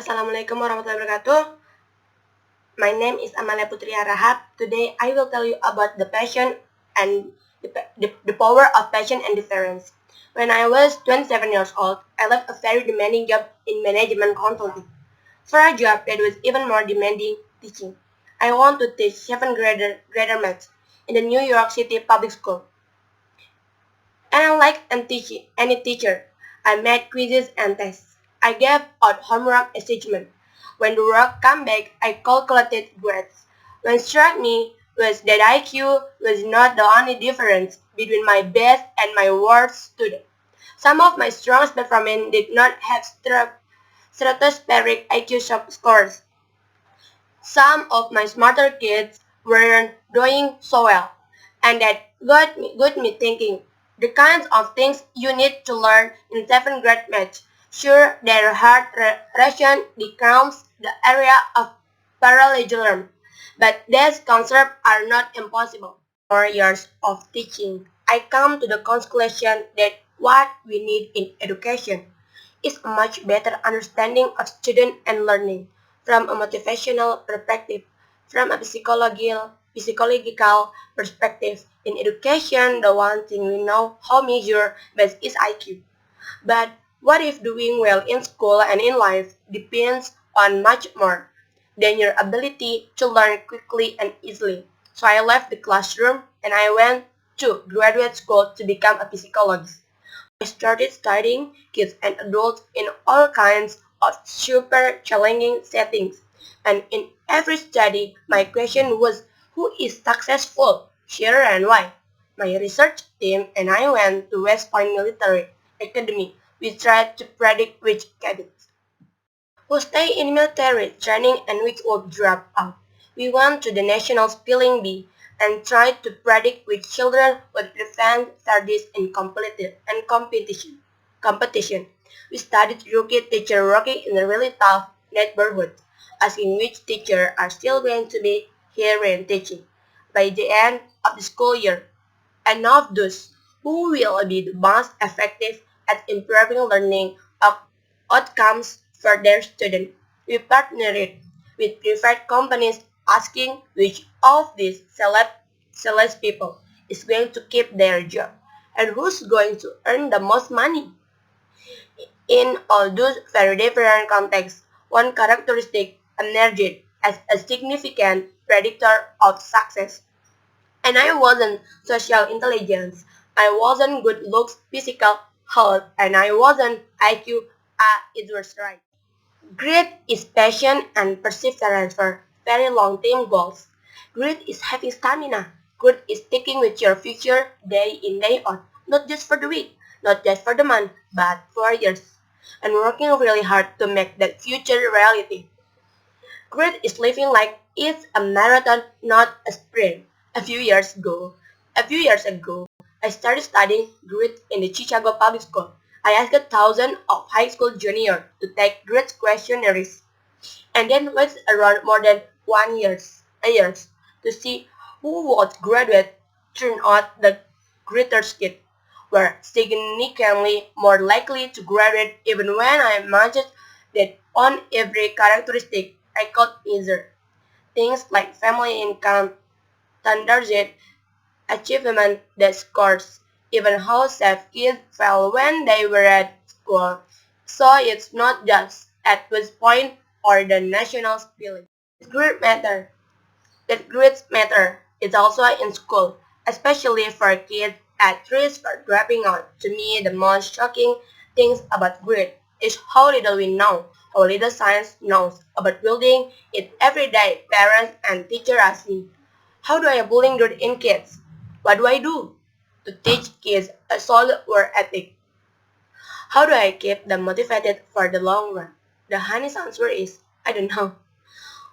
Assalamualaikum warahmatullahi wabarakatuh. My name is Amalyia Putri Harahap. Today I will tell you about the passion and the power of passion and difference. When I was 27 years old, I left a very demanding job in management consulting for a job that was even more demanding, teaching. I want to teach 7th grader maths in the New York City public school. And unlike any teacher, I made quizzes and tests. I gave out homework assignment. When the work came back, I calculated grades. What struck me was that IQ was not the only difference between my best and my worst student. Some of my strongest performers did not have stratospheric IQ scores. Some of my smarter kids weren't doing so well, and that got me thinking. The kinds of things you need to learn in 7th grade math. Sure, their hard ration becomes the area of parallelism, but these concepts are not impossible. 4 years of teaching, I come to the conclusion that what we need in education is a much better understanding of student and learning from a motivational perspective, from a psychological perspective. In education, the one thing we know how measure best is IQ. But what if doing well in school and in life depends on much more than your ability to learn quickly and easily? So I left the classroom and I went to graduate school to become a psychologist. I started studying kids and adults in all kinds of super challenging settings. And in every study, my question was, who is successful, here and why? My research team and I went to West Point Military Academy. We tried to predict which cadets would stay in military training and which would drop out. We went to the National Spelling Bee and tried to predict which children would prevent studies in competition. We studied rookie teacher working in a really tough neighborhood, asking which teacher are still going to be here and teaching by the end of the school year, and of those who will be the most effective at improving learning outcomes for their students. We partnered with private companies asking which of these select people is going to keep their job and who's going to earn the most money. In all those very different contexts, one characteristic emerged as a significant predictor of success. And I wasn't social intelligence, I wasn't good looks, physical health, and I wasn't IQ. It was right. Grit is passion and perseverance for very long-term goals. Grit is having stamina. Grit is sticking with your future day in day out, not just for the week, not just for the month, but for years, and working really hard to make that future reality. Grit is living like it's a marathon, not a sprint. A few years ago, I started studying grit in the Chicago Public School. I asked thousands of high school juniors to take grit questionnaires, and then wait around more than 1 years to see who would graduate. Turned out the griters kid were significantly more likely to graduate even when I imagined that on every characteristic I could measure. Things like family income, standards, achievement, the scores, even how safe kids felt when they were at school. So it's not just at West Point or the national spelling. Grades matter. That grades matter is also in school, especially for kids at risk for dropping out. To me, the most shocking things about grade is how little we know, how little science knows about building it every day. Parents and teachers ask me, how do I bullying grade in kids? What do I do to teach kids a solid work ethic? How do I keep them motivated for the long run? The honest answer is, I don't know.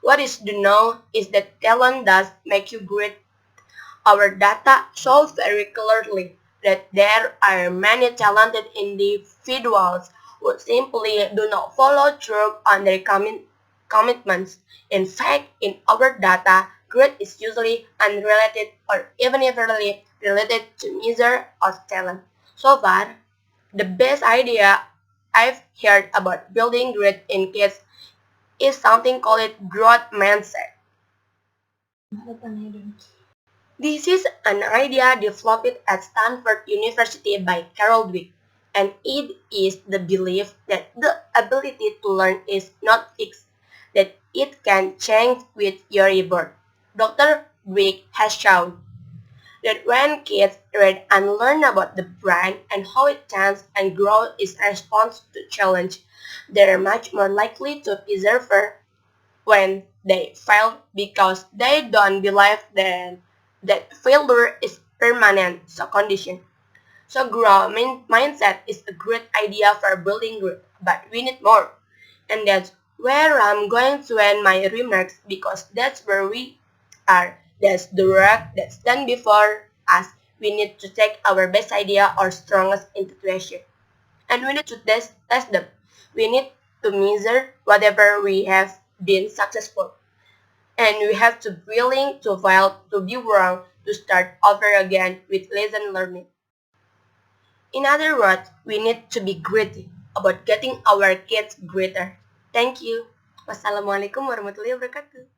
What is to know is that talent does make you great. Our data shows very clearly that there are many talented individuals who simply do not follow through on their commitments. In fact, in our data, grade is usually unrelated or even if related to measure of talent. So far, the best idea I've heard about building grade in kids is something called growth mindset. This is an idea developed at Stanford University by Carol Dweck, and it is the belief that the ability to learn is not fixed, that it can change with your rebirth. Dr. Dweck has shown that when kids read and learn about the brain and how it changes and grows in response to challenge, they are much more likely to persevere when they fail because they don't believe that failure is permanent condition. So growth mindset is a great idea for building growth, but we need more. And that's where I'm going to end my remarks because that's where we are. That's the work that's done before us. We need to take our best idea or strongest intuition and we need to test them. We need to measure whatever we have been successful. And we have to be willing to fail, to be wrong, to start over again with lesson learning. In other words, we need to be gritty about getting our kids greater. Thank you. Wassalamualaikum warahmatullahi wabarakatuh.